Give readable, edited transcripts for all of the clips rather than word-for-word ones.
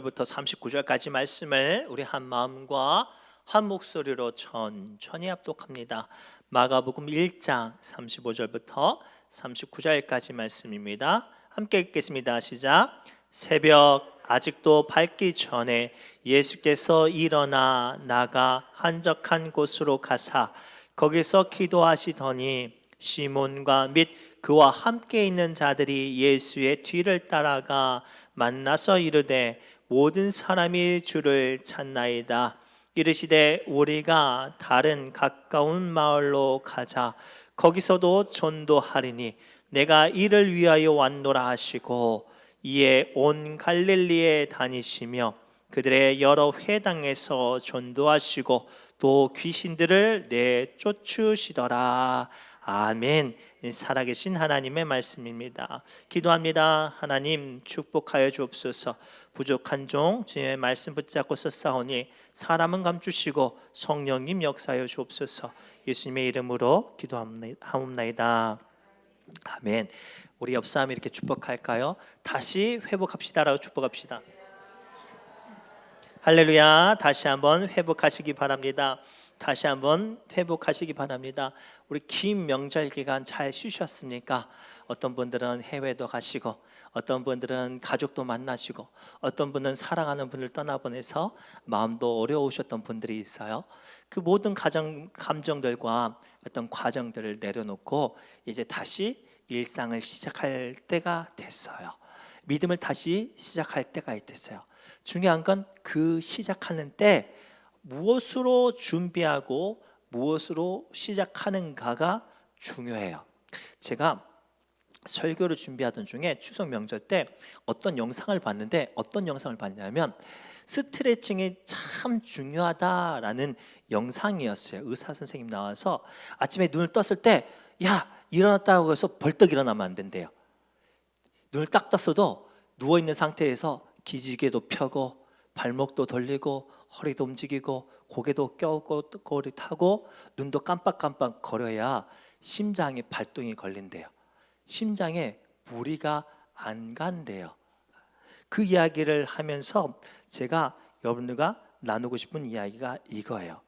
부터 39절까지 말씀을 우리 한 마음과 한 목소리로 천천히 합독합니다. 마가복음 1장 35절부터 39절까지 말씀입니다. 함께 읽겠습니다. 시작. 새벽 아직도 밝기 전에 예수께서 일어나 나가 한적한 곳으로 가사 거기서 기도하시더니 시몬과 및 그와 함께 있는 자들이 예수의 뒤를 따라가 만나서 이르되 모든 사람이 주를 찾나이다. 이르시되 우리가 다른 가까운 마을로 가자. 거기서도 전도하리니 내가 이를 위하여 왔노라 하시고 이에 온 갈릴리에 다니시며 그들의 여러 회당에서 전도하시고 또 귀신들을 내쫓으시더라. 아멘. 살아계신 하나님의 말씀입니다. 기도합니다. 하나님 축복하여 주옵소서. 부족한 종 주님의 말씀 붙잡고 서싸우니 사람은 감추시고 성령님 역사하여 주옵소서. 예수님의 이름으로 기도하옵나이다. 아멘. 우리 옆 사람 이렇게 축복할까요? 다시 회복합시다라고 축복합시다. 할렐루야. 다시 한번 회복하시기 바랍니다. 다시 한번 회복하시기 바랍니다. 우리 긴 명절 기간 잘 쉬셨습니까? 어떤 분들은 해외도 가시고 어떤 분들은 가족도 만나시고 어떤 분은 사랑하는 분을 떠나보내서 마음도 어려우셨던 분들이 있어요. 그 모든 감정들과 어떤 과정들을 내려놓고 이제 다시 일상을 시작할 때가 됐어요. 믿음을 다시 시작할 때가 됐어요. 중요한 건 그 시작하는 때 무엇으로 준비하고 무엇으로 시작하는가가 중요해요. 제가 설교를 준비하던 중에 추석 명절 때 어떤 영상을 봤는데 어떤 영상을 봤냐면 스트레칭이 참 중요하다라는 영상이었어요. 의사 선생님 나와서 아침에 눈을 떴을 때 야 일어났다고 해서 벌떡 일어나면 안 된대요. 눈을 딱 떴어도 누워있는 상태에서 기지개도 펴고 발목도 돌리고 허리도 움직이고 고개도 껴고리타고 눈도 깜빡깜빡 거려야 심장에 발동이 걸린대요. 심장에 무리가 안 간대요. 그 이야기를 하면서 제가 여러분들과 나누고 싶은 이야기가 이거예요.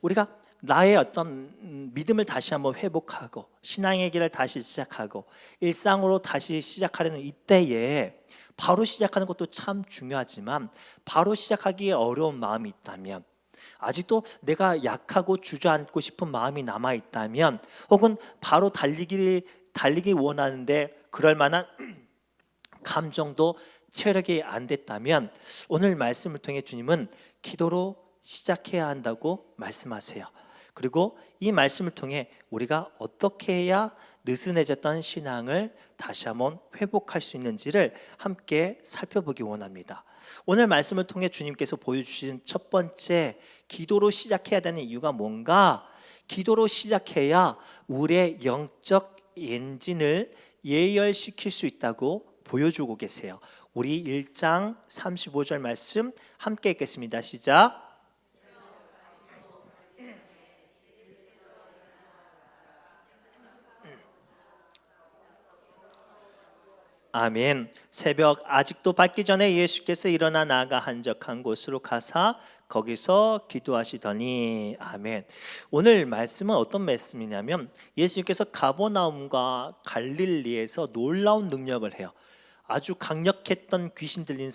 우리가 나의 어떤 믿음을 다시 한번 회복하고 신앙의 길을 다시 시작하고 일상으로 다시 시작하려는 이때에 바로 시작하는 것도 참 중요하지만 바로 시작하기에 어려운 마음이 있다면 아직도 내가 약하고 주저앉고 싶은 마음이 남아있다면 혹은 바로 달리기 원하는데 그럴 만한 감정도 체력이 안 됐다면 오늘 말씀을 통해 주님은 기도로 시작해야 한다고 말씀하세요. 그리고 이 말씀을 통해 우리가 어떻게 해야 느슨해졌던 신앙을 다시 한번 회복할 수 있는지를 함께 살펴보기 원합니다. 오늘 말씀을 통해 주님께서 보여주신 첫 번째 기도로 시작해야 되는 이유가 뭔가? 기도로 시작해야 우리의 영적 엔진을 예열시킬 수 있다고 보여주고 계세요. 우리 1장 35절 말씀 함께 읽겠습니다. 시작. 아멘. 새벽 아직도 밝기 전에 예수께서 일어나 나가 한적한 곳으로 가사 거기서 기도하시더니 아멘. 오늘 말씀은 어떤 말씀이냐면 예수님께서 가버나움과 갈릴리에서 놀라운 능력을 해요. 아주 강력했던 귀신 들린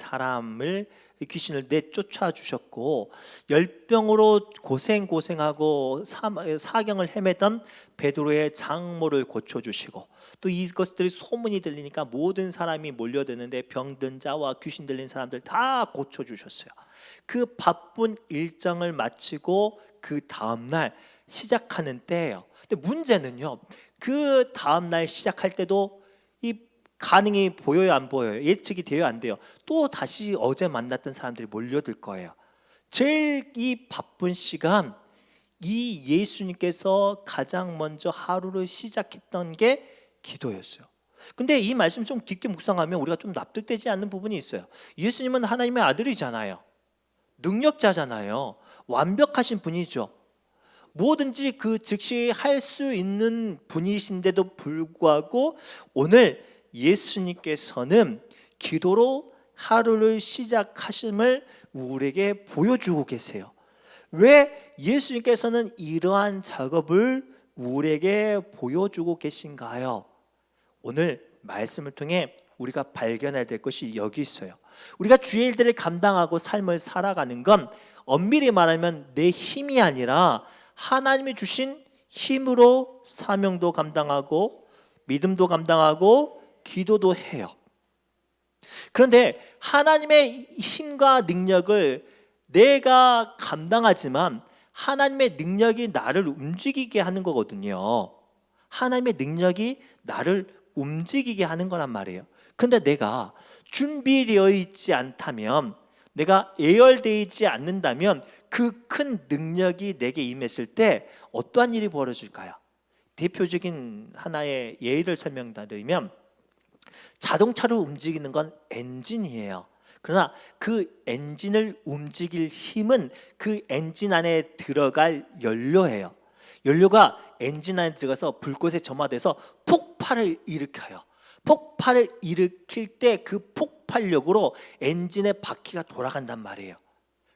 귀신을 내쫓아 주셨고 열병으로 고생하고 사경을 헤매던 베드로의 장모를 고쳐 주시고 또 이것들이 소문이 들리니까 모든 사람이 몰려드는데 병든 자와 귀신 들린 사람들 다 고쳐 주셨어요. 그 바쁜 일정을 마치고 그 다음 날 시작하는 때예요. 근데 문제는요. 그 다음 날 시작할 때도 이 가능이 보여요, 안 보여요? 예측이 돼요, 안 돼요? 또 다시 어제 만났던 사람들이 몰려들 거예요. 제일 이 바쁜 시간, 이 예수님께서 가장 먼저 하루를 시작했던 게 기도였어요. 근데 이 말씀 좀 깊게 묵상하면 우리가 좀 납득되지 않는 부분이 있어요. 예수님은 하나님의 아들이잖아요. 능력자잖아요. 완벽하신 분이죠. 뭐든지 그 즉시 할 수 있는 분이신데도 불구하고 오늘 예수님께서는 기도로 하루를 시작하심을 우리에게 보여주고 계세요. 왜 예수님께서는 이러한 작업을 우리에게 보여주고 계신가요? 오늘 말씀을 통해 우리가 발견해야 될 것이 여기 있어요. 우리가 주의 일들을 감당하고 삶을 살아가는 건 엄밀히 말하면 내 힘이 아니라 하나님이 주신 힘으로 사명도 감당하고 믿음도 감당하고 기도도 해요. 그런데 하나님의 힘과 능력을 내가 감당하지만 하나님의 능력이 나를 움직이게 하는 거거든요. 하나님의 능력이 나를 움직이게 하는 거란 말이에요. 그런데 내가 준비되어 있지 않다면, 내가 예열되어 있지 않는다면 그 큰 능력이 내게 임했을 때 어떠한 일이 벌어질까요? 대표적인 하나의 예를 설명드리면 자동차를 움직이는 건 엔진이에요. 그러나 그 엔진을 움직일 힘은 그 엔진 안에 들어갈 연료예요. 연료가 엔진 안에 들어가서 불꽃에 점화돼서 폭발을 일으켜요. 폭발을 일으킬 때 그 폭발력으로 엔진의 바퀴가 돌아간단 말이에요.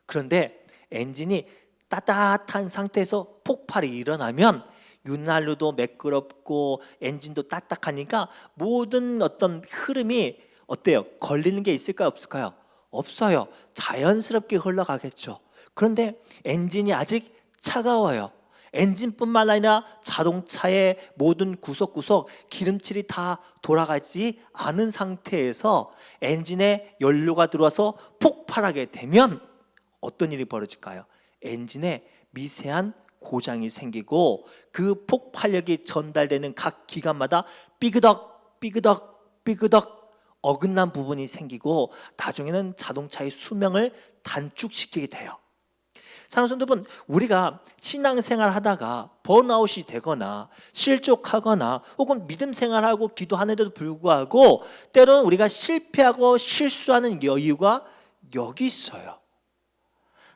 그런데 엔진이 따뜻한 상태에서 폭발이 일어나면 윤활유도 매끄럽고 엔진도 딱딱하니까 모든 어떤 흐름이 어때요? 걸리는 게 있을까요? 없을까요? 없어요. 자연스럽게 흘러가겠죠. 그런데 엔진이 아직 차가워요. 엔진뿐만 아니라 자동차의 모든 구석구석 기름칠이 다 돌아가지 않은 상태에서 엔진에 연료가 들어와서 폭발하게 되면 어떤 일이 벌어질까요? 엔진에 미세한 고장이 생기고 그 폭발력이 전달되는 각 기관마다 삐그덕 삐그덕 삐그덕 어긋난 부분이 생기고 나중에는 자동차의 수명을 단축시키게 돼요. 사랑하는 여러분, 우리가 신앙생활 하다가 번아웃이 되거나 실족하거나 혹은 믿음 생활하고 기도하는데도 불구하고 때로는 우리가 실패하고 실수하는 이유가 여기 있어요.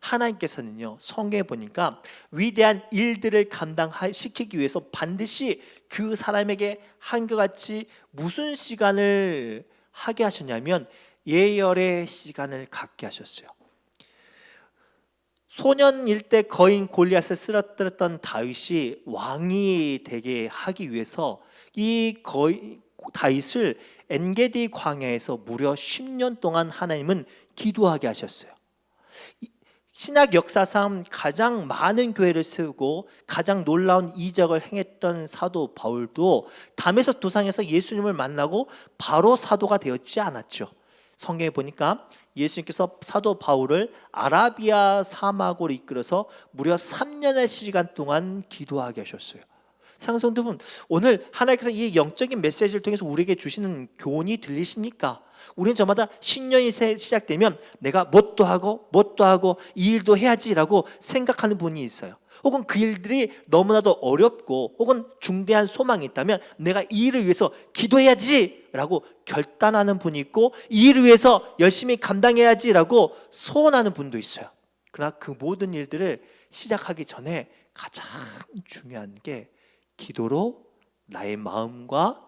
하나님께서는요, 성경에 보니까 위대한 일들을 감당시키기 위해서 반드시 그 사람에게 한결같이 무슨 시간을 하게 하셨냐면 예열의 시간을 갖게 하셨어요. 소년일 때 거인 골리앗을 쓰러뜨렸던 다윗이 왕이 되게 하기 위해서 이 다윗을 엔게디 광야에서 무려 10년 동안 하나님은 기도하게 하셨어요. 신약 역사상 가장 많은 교회를 세우고 가장 놀라운 이적을 행했던 사도 바울도 다메섹 도상에서 예수님을 만나고 바로 사도가 되었지 않았죠. 성경에 보니까 예수님께서 사도 바울을 아라비아 사막으로 이끌어서 무려 3년의 시간 동안 기도하게 하셨어요. 사랑하는 성도분, 오늘 하나님께서 이 영적인 메시지를 통해서 우리에게 주시는 교훈이 들리십니까? 우리는 저마다 신년이 시작되면 내가 뭣도 하고 이 일도 해야지라고 생각하는 분이 있어요. 혹은 그 일들이 너무나도 어렵고 혹은 중대한 소망이 있다면 내가 이 일을 위해서 기도해야지라고 결단하는 분이 있고 이 일을 위해서 열심히 감당해야지라고 소원하는 분도 있어요. 그러나 그 모든 일들을 시작하기 전에 가장 중요한 게 기도로 나의 마음과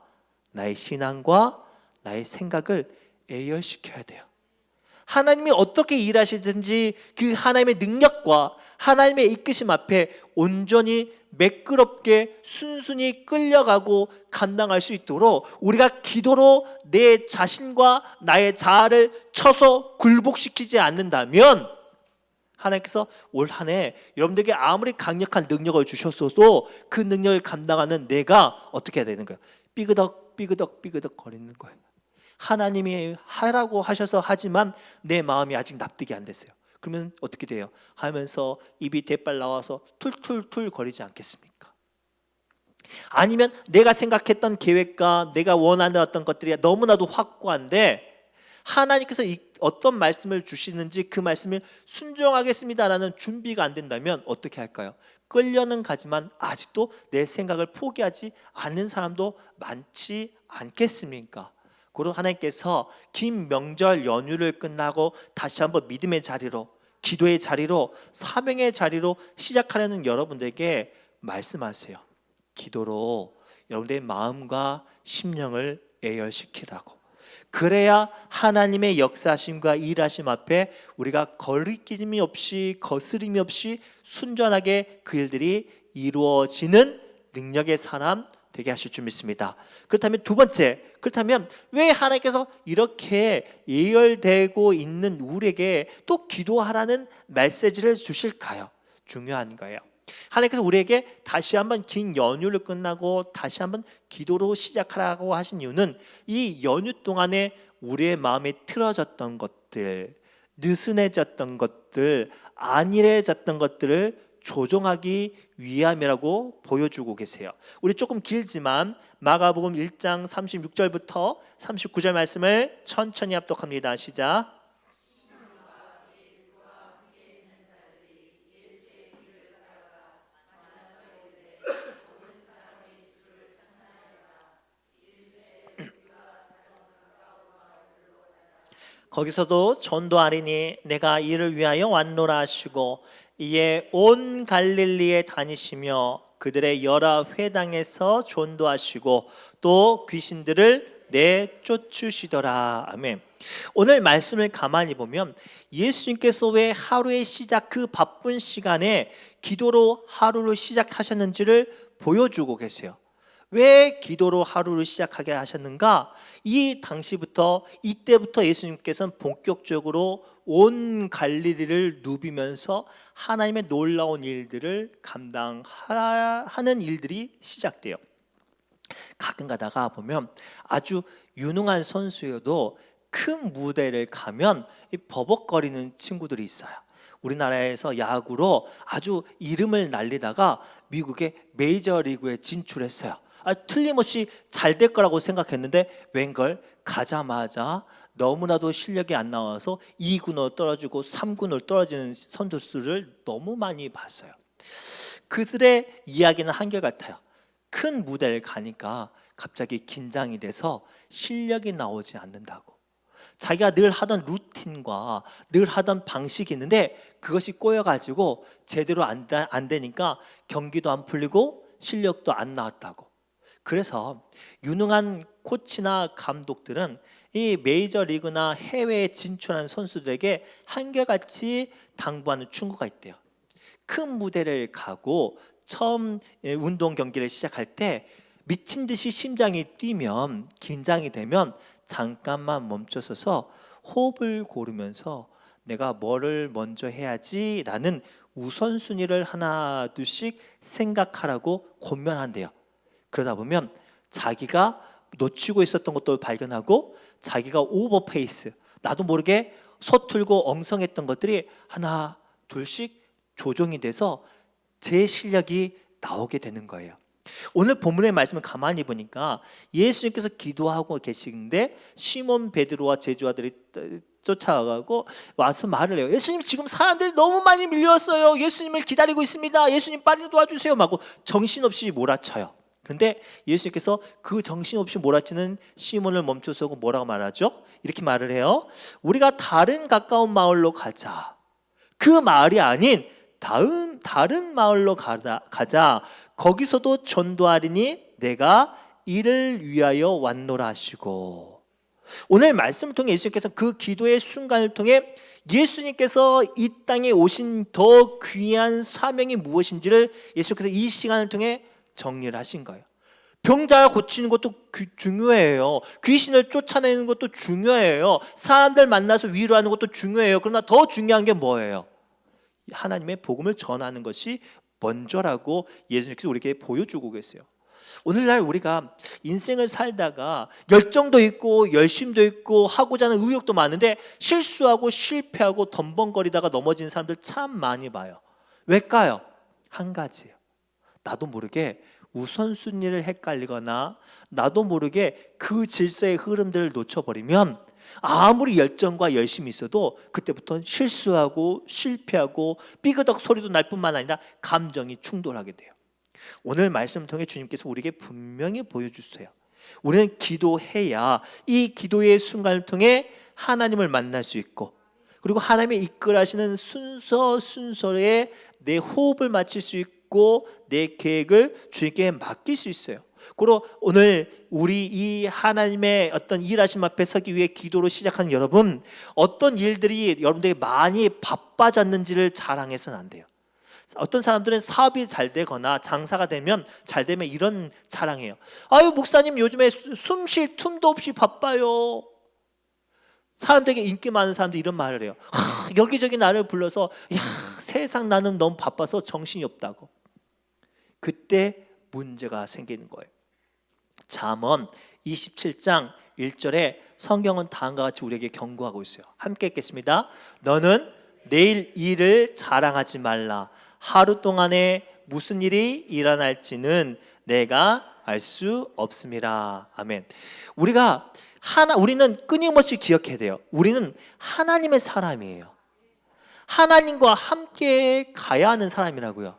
나의 신앙과 나의 생각을 예열시켜야 돼요. 하나님이 어떻게 일하시든지 그 하나님의 능력과 하나님의 이끄심 앞에 온전히 매끄럽게 순순히 끌려가고 감당할 수 있도록 우리가 기도로 내 자신과 나의 자아를 쳐서 굴복시키지 않는다면 하나님께서 올 한 해 여러분들에게 아무리 강력한 능력을 주셨어도 그 능력을 감당하는 내가 어떻게 해야 되는 거예요? 삐그덕 삐그덕 삐그덕 거리는 거예요. 하나님이 하라고 하셔서 하지만 내 마음이 아직 납득이 안 됐어요. 그러면 어떻게 돼요? 하면서 입이 대빨 나와서 툴툴툴 거리지 않겠습니까? 아니면 내가 생각했던 계획과 내가 원하는 어떤 것들이 너무나도 확고한데 하나님께서 어떤 말씀을 주시는지 그 말씀을 순종하겠습니다라는 준비가 안 된다면 어떻게 할까요? 끌려는 가지만 아직도 내 생각을 포기하지 않는 사람도 많지 않겠습니까? 그리고 하나님께서 긴 명절 연휴를 끝나고 다시 한번 믿음의 자리로, 기도의 자리로, 사명의 자리로 시작하려는 여러분들에게 말씀하세요. 기도로 여러분들의 마음과 심령을 예열시키라고. 그래야 하나님의 역사심과 일하심 앞에 우리가 거리낌이 없이 거스림이 없이 순전하게 그 일들이 이루어지는 능력의 사람 되게 하실 줄 믿습니다. 그렇다면 두 번째, 그렇다면 왜 하나님께서 이렇게 예열되고 있는 우리에게 또 기도하라는 메시지를 주실까요? 중요한 거예요. 하나님께서 우리에게 다시 한번 긴 연휴를 끝나고 다시 한번 기도로 시작하라고 하신 이유는 이 연휴 동안에 우리의 마음이 틀어졌던 것들, 느슨해졌던 것들, 안일해졌던 것들을 조정하기 위함이라고 보여주고 계세요. 우리 조금 길지만 마가복음 1장 36절부터 39절 말씀을 천천히 합독합니다. 시작. 거기서도 전도하리니 내가 이를 위하여 왔노라 하시고 이에 온 갈릴리에 다니시며 그들의 여러 회당에서 전도하시고 또 귀신들을 내쫓으시더라. 아멘. 오늘 말씀을 가만히 보면 예수님께서 왜 하루의 시작 그 바쁜 시간에 기도로 하루를 시작하셨는지를 보여주고 계세요. 왜 기도로 하루를 시작하게 하셨는가? 이 당시부터 이때부터 예수님께서는 본격적으로 온 갈릴리를 누비면서 하나님의 놀라운 일들을 감당하는 일들이 시작돼요. 가끔 가다가 보면 아주 유능한 선수여도 큰 무대를 가면 버벅거리는 친구들이 있어요. 우리나라에서 야구로 아주 이름을 날리다가 미국의 메이저리그에 진출했어요. 틀림없이 잘 될 거라고 생각했는데 웬걸 가자마자 너무나도 실력이 안 나와서 2군으로 떨어지고 3군으로 떨어지는 선수들을 너무 많이 봤어요. 그들의 이야기는 한결같아요. 큰 무대를 가니까 갑자기 긴장이 돼서 실력이 나오지 않는다고. 자기가 늘 하던 루틴과 늘 하던 방식이 있는데 그것이 꼬여가지고 제대로 안 되니까 경기도 안 풀리고 실력도 안 나왔다고. 그래서 유능한 코치나 감독들은 이 메이저리그나 해외에 진출한 선수들에게 한결같이 당부하는 충고가 있대요. 큰 무대를 가고 처음 운동 경기를 시작할 때 미친 듯이 심장이 뛰면 긴장이 되면 잠깐만 멈춰서서 호흡을 고르면서 내가 뭐를 먼저 해야지라는 우선순위를 하나 둘씩 생각하라고 권면한대요. 그러다 보면 자기가 놓치고 있었던 것도 발견하고 자기가 오버페이스, 나도 모르게 서툴고 엉성했던 것들이 하나 둘씩 조정이 돼서 제 실력이 나오게 되는 거예요. 오늘 본문의 말씀을 가만히 보니까 예수님께서 기도하고 계시는데 시몬 베드로와 제자들이 쫓아가고 와서 말을 해요. 예수님, 지금 사람들이 너무 많이 밀려왔어요. 예수님을 기다리고 있습니다. 예수님 빨리 도와주세요. 하고 정신없이 몰아쳐요. 그런데 예수님께서 그 정신없이 몰아치는 시몬을 멈춰서고 뭐라고 말하죠? 이렇게 말을 해요. 우리가 다른 가까운 마을로 가자. 그 마을이 아닌 다른 마을로 가자. 거기서도 전도하리니 내가 이를 위하여 왔노라 하시고. 오늘 말씀을 통해 예수님께서 그 기도의 순간을 통해 예수님께서 이 땅에 오신 더 귀한 사명이 무엇인지를 예수님께서 이 시간을 통해 정리를 하신 거예요. 병자 고치는 것도 중요해요. 귀신을 쫓아내는 것도 중요해요. 사람들 만나서 위로하는 것도 중요해요. 그러나 더 중요한 게 뭐예요? 하나님의 복음을 전하는 것이 먼저라고 예수님께서 우리에게 보여주고 계세요. 오늘날 우리가 인생을 살다가 열정도 있고 열심도 있고 하고자 하는 의욕도 많은데 실수하고 실패하고 덤벙거리다가 넘어진 사람들 참 많이 봐요. 왜일까요? 한 가지예요. 나도 모르게 우선순위를 헷갈리거나 나도 모르게 그 질서의 흐름들을 놓쳐버리면 아무리 열정과 열심이 있어도 그때부터는 실수하고 실패하고 삐그덕 소리도 날 뿐만 아니라 감정이 충돌하게 돼요. 오늘 말씀을 통해 주님께서 우리에게 분명히 보여주세요. 우리는 기도해야 이 기도의 순간을 통해 하나님을 만날 수 있고 그리고 하나님의 이끌하시는 순서에 내 호흡을 맞출 수 있고 내 계획을 주님께 맡길 수 있어요. 그리고 오늘 우리 이 하나님의 어떤 일하심 앞에 서기 위해 기도로 시작하는 여러분, 어떤 일들이 여러분들에게 많이 바빠졌는지를 자랑해서는 안 돼요. 어떤 사람들은 사업이 잘 되거나 장사가 되면 잘 되면 이런 자랑해요. 아유, 목사님 요즘에 숨 쉴 틈도 없이 바빠요. 사람들에게 인기 많은 사람들이 이런 말을 해요. 여기저기 나를 불러서 야, 세상 나는 너무 바빠서 정신이 없다고. 그때 문제가 생기는 거예요. 잠언 27장 1절에 성경은 다음과 같이 우리에게 경고하고 있어요. 함께 읽겠습니다. 너는 내일 일을 자랑하지 말라. 하루 동안에 무슨 일이 일어날지는 내가 알 수 없음이라. 아멘. 우리는 끊임없이 기억해야 돼요. 우리는 하나님의 사람이에요. 하나님과 함께 가야 하는 사람이라고요.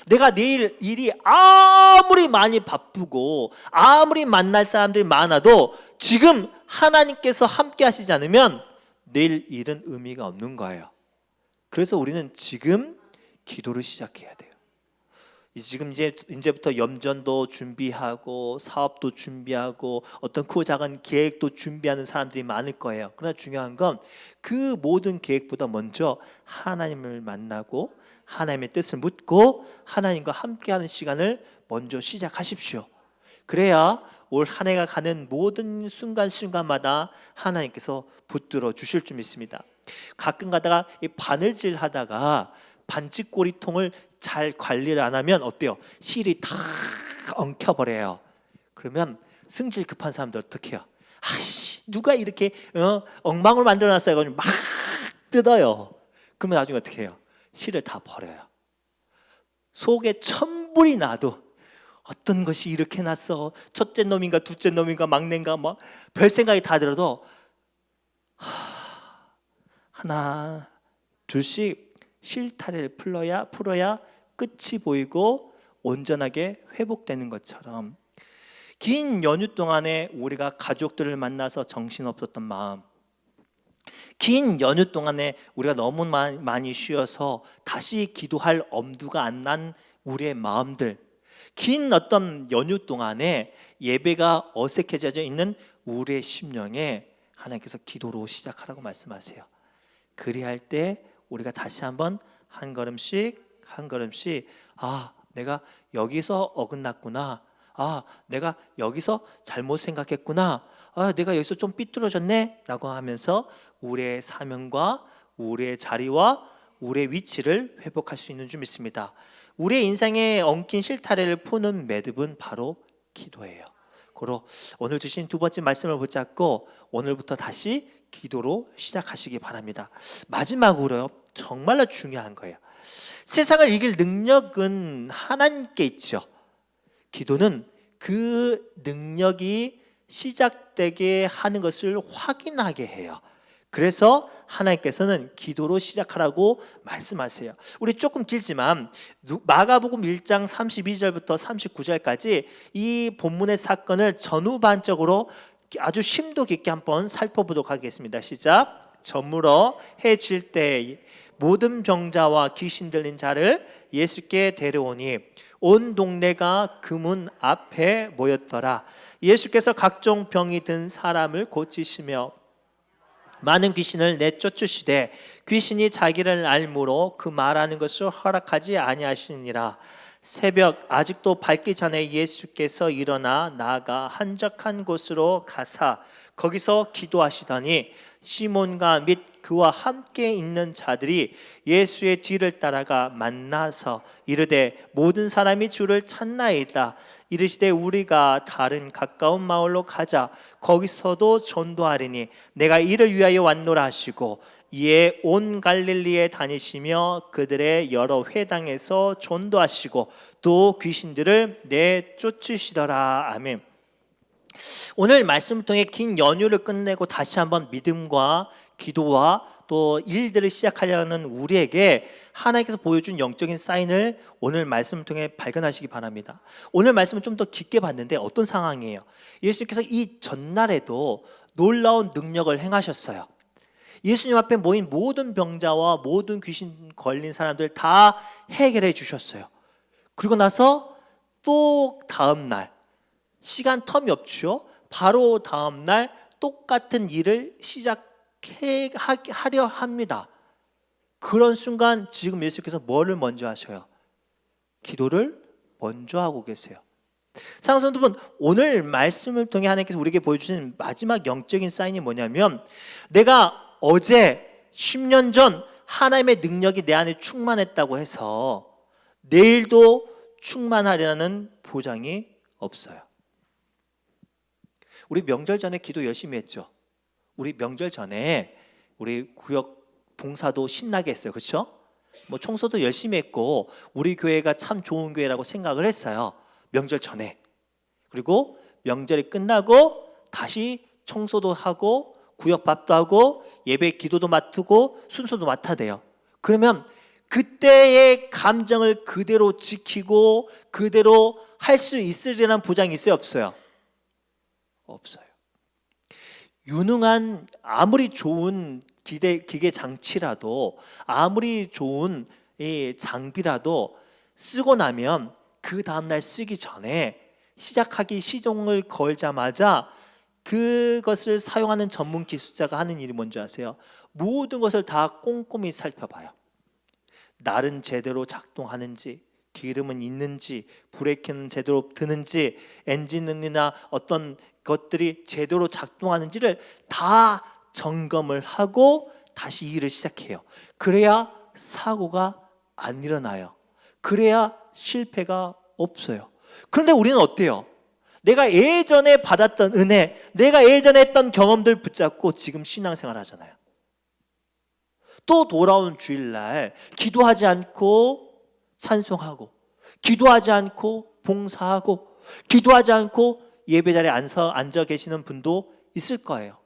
내가 내일 일이 아무리 많이 바쁘고 아무리 만날 사람들이 많아도 지금 하나님께서 함께 하시지 않으면 내일 일은 의미가 없는 거예요. 그래서 우리는 지금 기도를 시작해야 돼요. 지금 이제부터 염전도 준비하고 사업도 준비하고 어떤 크고 작은 계획도 준비하는 사람들이 많을 거예요. 그러나 중요한 건 그 모든 계획보다 먼저 하나님을 만나고 하나님의 뜻을 묻고 하나님과 함께하는 시간을 먼저 시작하십시오. 그래야 올 한 해가 가는 모든 순간순간마다 하나님께서 붙들어 주실 줄 믿습니다. 가끔 가다가 이 바느질 하다가 반지꼬리통을 잘 관리를 안 하면 어때요? 실이 다 엉켜버려요. 그러면 승질 급한 사람들 어떻게 해요? 아씨, 누가 이렇게 엉망으로 만들어놨어요. 막 뜯어요. 그러면 나중에 어떻게 해요? 실을 다 버려요. 속에 천불이 나도 어떤 것이 이렇게 났어, 첫째 놈인가 둘째 놈인가 막내인가 뭐 별 생각이 다 들어도 하나 둘씩 실타래를 풀어야 끝이 보이고 온전하게 회복되는 것처럼 긴 연휴 동안에 우리가 가족들을 만나서 정신없었던 마음, 긴 연휴 동안에 우리가 너무 많이 쉬어서 다시 기도할 엄두가 안 난 우리의 마음들, 긴 어떤 연휴 동안에 예배가 어색해져 있는 우리의 심령에 하나님께서 기도로 시작하라고 말씀하세요. 그리할 때 우리가 다시 한번 한 걸음씩 내가 여기서 어긋났구나, 내가 여기서 잘못 생각했구나, 내가 여기서 좀 삐뚤어졌네 라고 하면서 우리의 사명과 우리의 자리와 우리의 위치를 회복할 수 있는 줄 믿습니다. 우리의 인생에 엉킨 실타래를 푸는 매듭은 바로 기도예요. 그로 오늘 주신 두 번째 말씀을 붙잡고 오늘부터 다시 기도로 시작하시기 바랍니다. 마지막으로요, 정말로 중요한 거예요. 세상을 이길 능력은 하나님께 있죠. 기도는 그 능력이 시작되게 하는 것을 확인하게 해요. 그래서 하나님께서는 기도로 시작하라고 말씀하세요. 우리 조금 길지만 마가복음 1장 32절부터 39절까지 이 본문의 사건을 전후반적으로 아주 심도 깊게 한번 살펴보도록 하겠습니다. 시작. 저물어 해질 때 모든 병자와 귀신 들린 자를 예수께 데려오니 온 동네가 그 문 앞에 모였더라. 예수께서 각종 병이 든 사람을 고치시며 많은 귀신을 내쫓으시되 귀신이 자기를 알므로 그 말하는 것을 허락하지 아니하시니라. 새벽 아직도 밝기 전에 예수께서 일어나 나아가 한적한 곳으로 가사 거기서 기도하시더니 시몬과 및 그와 함께 있는 자들이 예수의 뒤를 따라가 만나서 이르되 모든 사람이 주를 찾나이다. 이르시되 우리가 다른 가까운 마을로 가자. 거기서도 전도하리니 내가 이를 위하여 왔노라 하시고 이에 온 갈릴리에 다니시며 그들의 여러 회당에서 전도하시고 또 귀신들을 내쫓으시더라. 아멘. 오늘 말씀을 통해 긴 연휴를 끝내고 다시 한번 믿음과 기도와 또 일들을 시작하려는 우리에게 하나님께서 보여준 영적인 사인을 오늘 말씀을 통해 발견하시기 바랍니다. 오늘 말씀을 좀 더 깊게 봤는데 어떤 상황이에요? 예수님께서 이 전날에도 놀라운 능력을 행하셨어요. 예수님 앞에 모인 모든 병자와 모든 귀신 걸린 사람들 다 해결해 주셨어요. 그리고 나서 또 다음 날 시간 텀이 없죠. 바로 다음 날 똑같은 일을 시작하려 합니다. 그런 순간 지금 예수께서 뭐를 먼저 하셔요? 기도를 먼저 하고 계세요. 사랑하는 여러분, 오늘 말씀을 통해 하나님께서 우리에게 보여주신 마지막 영적인 사인이 뭐냐면, 내가 어제 10년 전 하나님의 능력이 내 안에 충만했다고 해서 내일도 충만하려는 보장이 없어요. 우리 명절 전에 기도 열심히 했죠. 우리 명절 전에 우리 구역 봉사도 신나게 했어요. 그렇죠? 뭐 청소도 열심히 했고 우리 교회가 참 좋은 교회라고 생각을 했어요. 명절 전에. 그리고 명절이 끝나고 다시 청소도 하고 구역 밥도 하고 예배 기도도 맡고 순서도 맡아야 돼요. 그러면 그때의 감정을 그대로 지키고 그대로 할 수 있으리라는 보장이 있어요, 없어요? 없어요. 유능한 아무리 좋은 기계 장치라도 아무리 좋은 장비라도 쓰고 나면 그 다음날 쓰기 전에 시동을 걸자마자 그것을 사용하는 전문 기술자가 하는 일이 뭔지 아세요? 모든 것을 다 꼼꼼히 살펴봐요. 날은 제대로 작동하는지, 기름은 있는지, 브레이크는 제대로 드는지, 엔진이나 어떤 것들이 제대로 작동하는지를 다 점검을 하고 다시 일을 시작해요. 그래야 사고가 안 일어나요. 그래야 실패가 없어요. 그런데 우리는 어때요? 내가 예전에 받았던 은혜, 내가 예전에 했던 경험들 붙잡고 지금 신앙생활 하잖아요. 또 돌아온 주일날 기도하지 않고 찬송하고, 기도하지 않고 봉사하고, 기도하지 않고 예배자리에 앉아 계시는 분도 있을 거예요.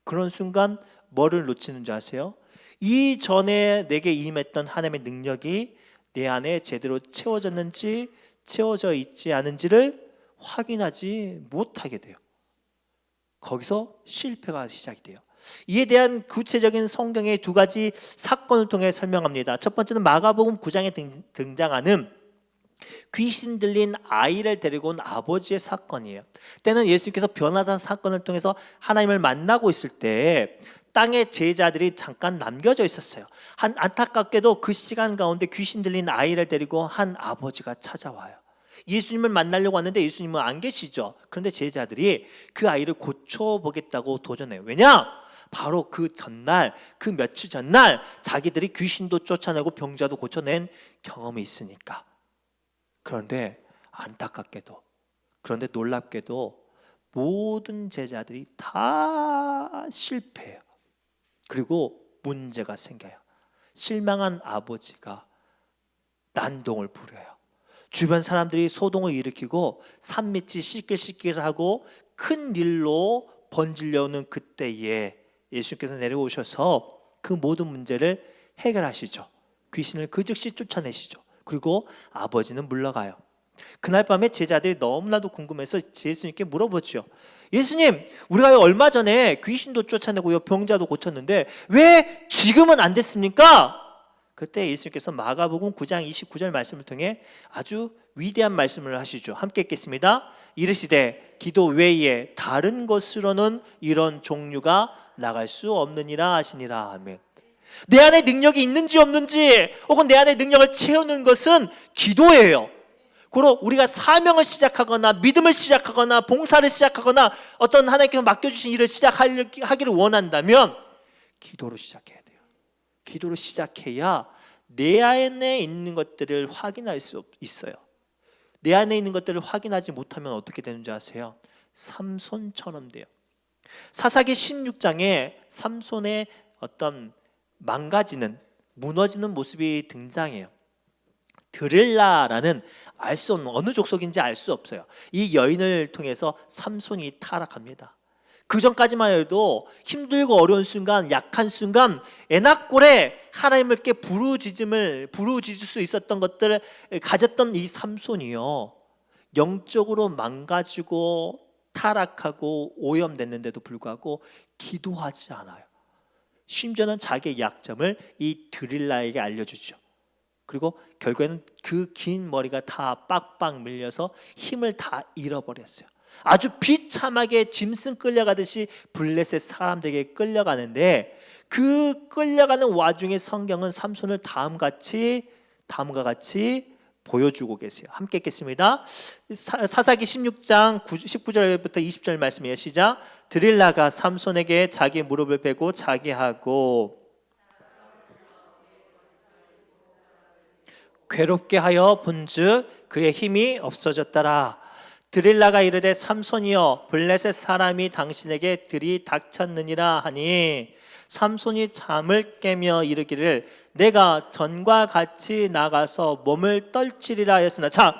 그런 순간 뭐를 놓치는 줄 아세요? 이전에 내게 임했던 하나님의 능력이 내 안에 제대로 채워졌는지 채워져 있지 않은지를 확인하지 못하게 돼요. 거기서 실패가 시작이 돼요. 이에 대한 구체적인 성경의 두 가지 사건을 통해 설명합니다. 첫 번째는 마가복음 9장에 등장하는 귀신 들린 아이를 데리고 온 아버지의 사건이에요. 때는 예수님께서 변화산 사건을 통해서 하나님을 만나고 있을 때 땅에 제자들이 잠깐 남겨져 있었어요. 안타깝게도 그 시간 가운데 귀신 들린 아이를 데리고 한 아버지가 찾아와요. 예수님을 만나려고 왔는데 예수님은 안 계시죠. 그런데 제자들이 그 아이를 고쳐보겠다고 도전해요. 왜냐? 바로 그 전날, 그 며칠 전날 자기들이 귀신도 쫓아내고 병자도 고쳐낸 경험이 있으니까. 그런데 안타깝게도, 그런데 놀랍게도 모든 제자들이 다 실패해요. 그리고 문제가 생겨요. 실망한 아버지가 난동을 부려요. 주변 사람들이 소동을 일으키고 산밑이 시끌시끌하고 큰 일로 번지려는 그때에 예수님께서 내려오셔서 그 모든 문제를 해결하시죠. 귀신을 그 즉시 쫓아내시죠. 그리고 아버지는 물러가요. 그날 밤에 제자들이 너무나도 궁금해서 예수님께 물어보죠. 예수님, 우리가 얼마 전에 귀신도 쫓아내고 병자도 고쳤는데 왜 지금은 안 됐습니까? 그때 예수님께서 마가복음 9장 29절 말씀을 통해 아주 위대한 말씀을 하시죠. 함께 읽겠습니다. 이르시되 기도 외에 다른 것으로는 이런 종류가 나갈 수 없느니라 하시니라. 아멘. 내 안에 능력이 있는지 없는지 혹은 내 안에 능력을 채우는 것은 기도예요. 그리고 우리가 사명을 시작하거나 믿음을 시작하거나 봉사를 시작하거나 어떤 하나님께서 맡겨주신 일을 시작하기를 원한다면 기도로 시작해야 돼요. 기도로 시작해야 내 안에 있는 것들을 확인할 수 있어요. 내 안에 있는 것들을 확인하지 못하면 어떻게 되는지 아세요? 삼손처럼 돼요. 사사기 16장에 삼손의 어떤 망가지는, 무너지는 모습이 등장해요. 드릴라라는 알 수 없는, 어느 족속인지 알 수 없어요. 이 여인을 통해서 삼손이 타락합니다. 그 전까지만 해도 힘들고 어려운 순간, 약한 순간 애낙골에 하나님께 부르짖을 수 있었던 것들을 가졌던 이 삼손이요, 영적으로 망가지고 타락하고 오염됐는데도 불구하고 기도하지 않아요. 심지어는 자기의 약점을 이 드릴라에게 알려주죠. 그리고 결국에는 그 긴 머리가 다 빡빡 밀려서 힘을 다 잃어버렸어요. 아주 비참하게 짐승 끌려가듯이 블레셋 사람들에게 끌려가는데, 그 끌려가는 와중에 성경은 삼손을 다음과 같이 보여주고 계세요. 함께 읽겠습니다. 사사기 16장 19절부터 20절 말씀이에요. 시작. 드릴라가 삼손에게 자기 무릎을 베고 자게 하고 괴롭게 하여 본즉 그의 힘이 없어졌더라. 드릴라가 이르되 삼손이여 블레셋 사람이 당신에게 들이닥쳤느니라 하니 삼손이 잠을 깨며 이르기를 내가 전과 같이 나가서 몸을 떨치리라 하였으나, 자,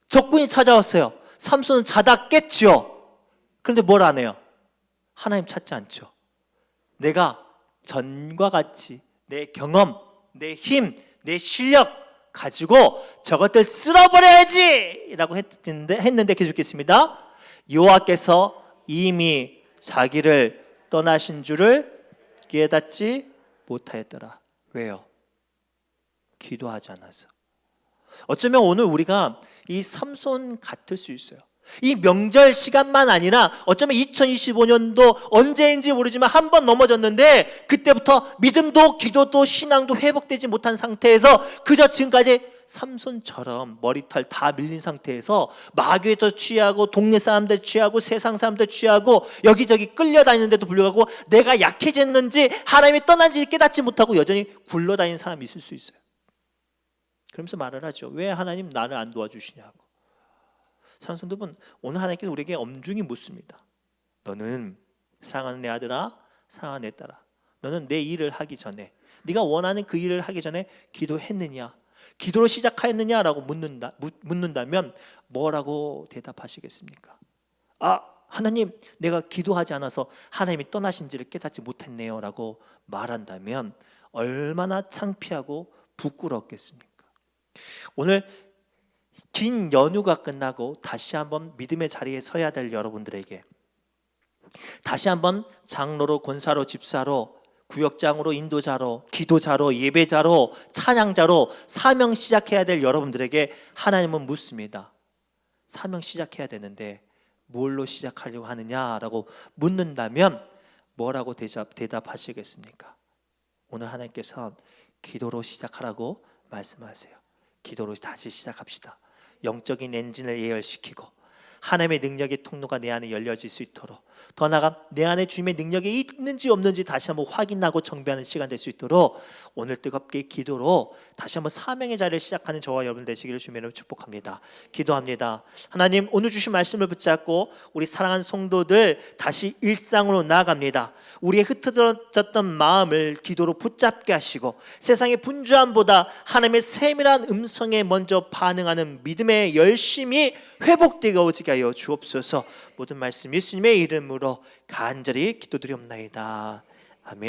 적군이 찾아왔어요. 삼손은 자다 깼지요. 그런데 뭘 안 해요? 하나님 찾지 않죠. 내가 전과 같이 내 경험, 내 힘, 내 실력 가지고 저것들 쓸어버려야지 라고 했는데 계속 읽겠습니다. 여호와께서 이미 자기를 떠나신 줄을 깨닫지 못하였더라. 왜요? 기도하지 않아서. 어쩌면 오늘 우리가 이 삼손 같을 수 있어요. 이 명절 시간만 아니라 어쩌면 2025년도 언제인지 모르지만 한 번 넘어졌는데, 그때부터 믿음도 기도도 신앙도 회복되지 못한 상태에서 그저 지금까지 삼손처럼 머리털 다 밀린 상태에서 마귀에도 취하고 동네 사람들 취하고 세상 사람들 취하고 여기저기 끌려다니는데도 불구하고 내가 약해졌는지 하나님이 떠난지 깨닫지 못하고 여전히 굴러다니는 사람이 있을 수 있어요. 그러면서 말을 하죠. 왜 하나님 나를 안 도와주시냐고. 성도분, 오늘 하나님께서 우리에게 엄중히 묻습니다. 너는 사랑하는 내 아들아, 사랑하는 내 딸아, 너는 내 일을 하기 전에, 네가 원하는 그 일을 하기 전에 기도했느냐, 기도로 시작하였느냐라고 묻는다면 뭐라고 대답하시겠습니까? 아, 하나님, 내가 기도하지 않아서 하나님이 떠나신지를 깨닫지 못했네요 라고 말한다면 얼마나 창피하고 부끄럽겠습니까? 오늘 긴 연휴가 끝나고 다시 한번 믿음의 자리에 서야 될 여러분들에게, 다시 한번 장로로, 권사로, 집사로, 구역장으로, 인도자로, 기도자로, 예배자로, 찬양자로 사명 시작해야 될 여러분들에게 하나님은 묻습니다. 사명 시작해야 되는데 뭘로 시작하려고 하느냐라고 묻는다면 뭐라고 대답하시겠습니까? 오늘 하나님께서 기도로 시작하라고 말씀하세요. 기도로 다시 시작합시다. 영적인 엔진을 예열시키고 하나님의 능력의 통로가 내 안에 열려질 수 있도록, 더 나아가 내 안에 주님의 능력이 있는지 없는지 다시 한번 확인하고 정비하는 시간 될 수 있도록 오늘 뜨겁게 기도로 다시 한번 사명의 자리를 시작하는 저와 여러분 되시기를 주님으로 축복합니다. 기도합니다. 하나님, 오늘 주신 말씀을 붙잡고 우리 사랑하는 성도들 다시 일상으로 나아갑니다. 우리의 흩어졌던 마음을 기도로 붙잡게 하시고 세상의 분주함보다 하나님의 세밀한 음성에 먼저 반응하는 믿음의 열심이 회복되어지게 하여 주옵소서. 모든 말씀 예수님의 이름으로 간절히 기도드리옵나이다. 아멘.